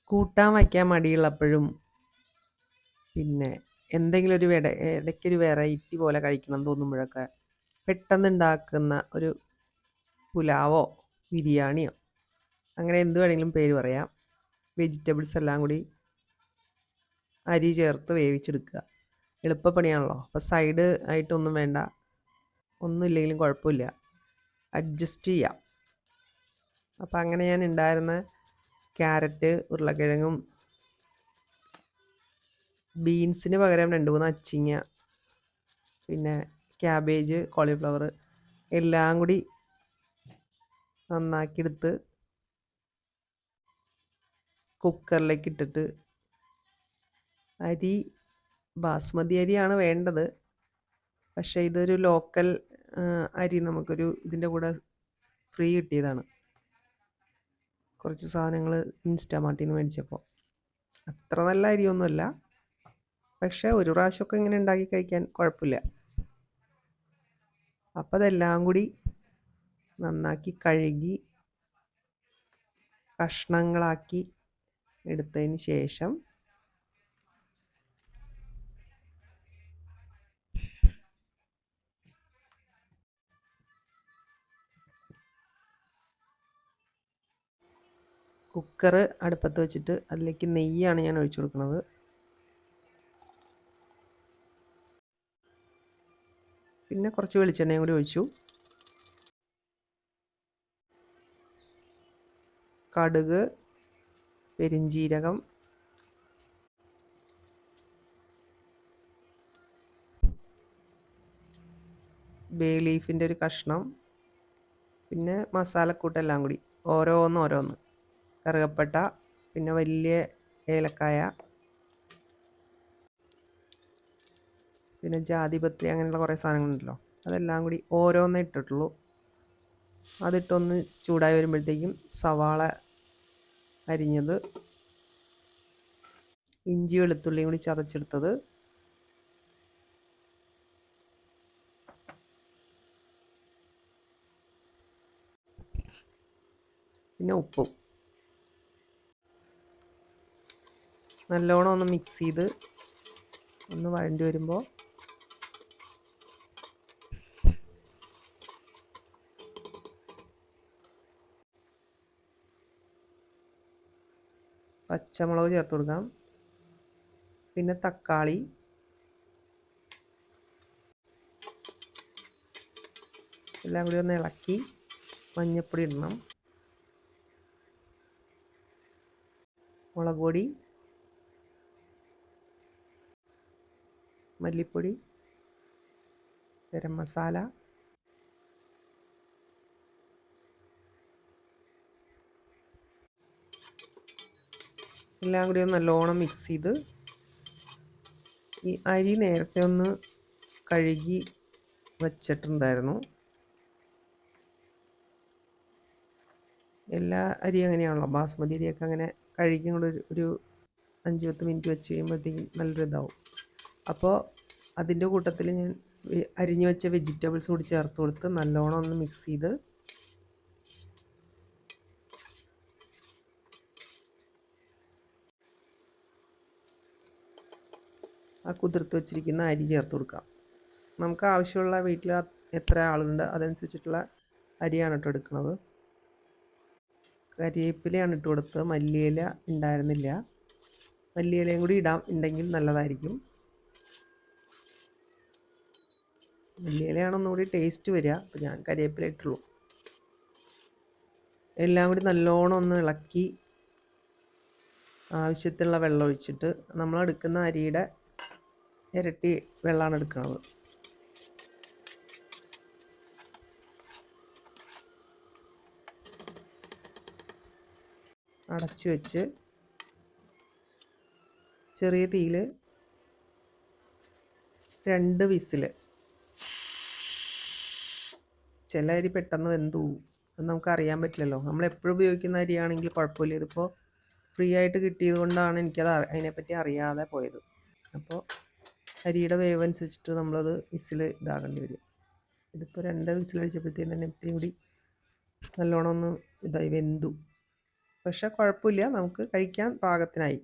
കൂട്ടാൻ വയ്ക്കാൻ മടിയുള്ളപ്പോഴും പിന്നെ എന്തെങ്കിലും ഒരു ഇടയ്ക്കൊരു വെറൈറ്റി പോലെ കഴിക്കണം എന്ന് തോന്നുമ്പോഴൊക്കെ പെട്ടെന്ന് ഉണ്ടാക്കുന്ന ഒരു പുലാവോ ബിരിയാണിയോ അങ്ങനെ എന്ത് വേണമെങ്കിലും പേര് പറയാം. വെജിറ്റബിൾസ് എല്ലാം കൂടി അരി ചേർത്ത് വേവിച്ചെടുക്കുക. എളുപ്പപ്പണിയാണല്ലോ. അപ്പോൾ സൈഡ് ആയിട്ടൊന്നും വേണ്ട, ഒന്നുമില്ലെങ്കിലും കുഴപ്പമില്ല, അഡ്ജസ്റ്റ് ചെയ്യാം. അപ്പോൾ അങ്ങനെ ഞാൻ ഉണ്ടായിരുന്ന ക്യാരറ്റ്, ഉരുളക്കിഴങ്ങും ബീൻസിന് പകരം 2-3 അച്ചിങ്ങ, പിന്നെ ക്യാബേജ്, കോളിഫ്ലവർ എല്ലാം കൂടി നന്നാക്കിയെടുത്ത് കുക്കറിലേക്ക് ഇട്ടിട്ട്, അരി ബാസ്മതി അരിയാണ് വേണ്ടത്. പക്ഷേ ഇതൊരു ലോക്കൽ അരി നമുക്കൊരു ഇതിൻ്റെ കൂടെ ഫ്രീ കിട്ടിയതാണ്. കുറച്ച് സാധനങ്ങൾ ഇൻസ്റ്റാമാർട്ടിൽ നിന്ന് മേടിച്ചപ്പോൾ. അത്ര നല്ല അരിയൊന്നുമല്ല, പക്ഷേ ഒരു പ്രാവശ്യമൊക്കെ ഇങ്ങനെ ഉണ്ടാക്കി കഴിക്കാൻ കുഴപ്പമില്ല. അപ്പോൾ അതെല്ലാം കൂടി നന്നാക്കി കഴുകി കഷ്ണങ്ങളാക്കി എടുത്തതിന് ശേഷം കുക്കർ അടുപ്പത്ത് വെച്ചിട്ട് അതിലേക്ക് നെയ്യാണ് ഞാൻ ഒഴിച്ചു കൊടുക്കുന്നത്. പിന്നെ കുറച്ച് വെളിച്ചെണ്ണയും കൂടി ഒഴിച്ചു. കടുക്, പെരിഞ്ജീരകം, ബേ ലീഫിൻ്റെ ഒരു കഷ്ണം, പിന്നെ മസാലക്കൂട്ടെല്ലാം കൂടി ഓരോന്ന്. കറുകപ്പട്ട, പിന്നെ വലിയ ഏലക്കായ, പിന്നെ ജാതിപത്രി, അങ്ങനെയുള്ള കുറേ സാധനങ്ങളുണ്ടല്ലോ, അതെല്ലാം കൂടി ഓരോന്നേ ഇട്ടിട്ടുള്ളൂ. അതിട്ടൊന്ന് ചൂടായി വരുമ്പോഴത്തേക്കും സവാള അരിഞ്ഞത്, ഇഞ്ചി വെളുത്തുള്ളിയും കൂടി ചതച്ചെടുത്തത്, പിന്നെ ഉപ്പും നല്ലോണം ഒന്ന് മിക്സ് ചെയ്ത് ഒന്ന് വഴണ്ടി വരുമ്പോൾ പച്ചമുളക് ചേർത്ത് കൊടുക്കാം. പിന്നെ തക്കാളി, എല്ലാം കൂടി ഒന്ന് ഇളക്കി മഞ്ഞൾപ്പൊടി ഇടണം, മുളക് പൊടി, മല്ലിപ്പൊടി, ഗരം മസാല, എല്ലാം കൂടി ഒന്ന് നല്ലോണം മിക്സ് ചെയ്ത് ഈ അരി നേരത്തെ ഒന്ന് കഴുകി വച്ചിട്ടുണ്ടായിരുന്നു. എല്ലാ അരി അങ്ങനെയാണല്ലോ, ബാസ്മതി അരിയൊക്കെ അങ്ങനെ കഴുകി കൂടെ ഒരു 5-10 മിനിറ്റ് വെച്ച് കഴിയുമ്പോഴത്തേക്കും നല്ലൊരു ഇതാവും. അപ്പോൾ അതിൻ്റെ കൂട്ടത്തിൽ ഞാൻ അരിഞ്ഞു വെച്ച വെജിറ്റബിൾസ് കൂടി ചേർത്ത് കൊടുത്ത് നല്ലോണം ഒന്ന് മിക്സ് ചെയ്ത് ആ കുതിർത്ത് വെച്ചിരിക്കുന്ന അരി ചേർത്ത് കൊടുക്കാം. നമുക്ക് ആവശ്യമുള്ള വീട്ടിൽ എത്ര ആളുണ്ട് അതനുസരിച്ചിട്ടുള്ള അരിയാണ് കേട്ടോ എടുക്കുന്നത്. കരിവേപ്പിലയാണ് ഇട്ട് കൊടുത്തത്, മല്ലിയില ഉണ്ടായിരുന്നില്ല. മല്ലിയിലയും കൂടി ഉണ്ടെങ്കിൽ നല്ലതായിരിക്കും. മല്ലിയിലയാണ് ഒന്നുകൂടി ടേസ്റ്റ് വരിക, അപ്പോൾ ഞാൻ കരിവേപ്പില ഇട്ടുള്ളൂ. എല്ലാം കൂടി നല്ലോണം ഒന്ന് ഇളക്കി ആവശ്യത്തിലുള്ള വെള്ളം ഒഴിച്ചിട്ട്, നമ്മളെടുക്കുന്ന അരിയുടെ ഇരട്ടി വെള്ളമാണ് എടുക്കുന്നത്. അടച്ചു വെച്ച് ചെറിയ തീയിൽ 2 വിസിൽ. ചില അരി പെട്ടെന്ന് വെന്തു പോകും, അത് നമുക്കറിയാൻ പറ്റില്ലല്ലോ. നമ്മളെപ്പോഴും ഉപയോഗിക്കുന്ന അരിയാണെങ്കിൽ കുഴപ്പമില്ല. ഇതിപ്പോൾ ഫ്രീ ആയിട്ട് കിട്ടിയത് കൊണ്ടാണ് എനിക്കത് അതിനെപ്പറ്റി അറിയാതെ പോയത്. അപ്പോൾ അരിയുടെ വേവ് അനുസരിച്ചിട്ട് നമ്മളത് വിസിൽ ഇതാകേണ്ടി വരും. ഇതിപ്പോൾ 2 വിസിൽ അടിച്ചപ്പോഴത്തേക്കും തന്നെ ഇത്തിരി കൂടി നല്ലോണം ഒന്ന് ഇതായി വെന്തു. പക്ഷെ കുഴപ്പമില്ല, നമുക്ക് കഴിക്കാൻ പാകത്തിനായി.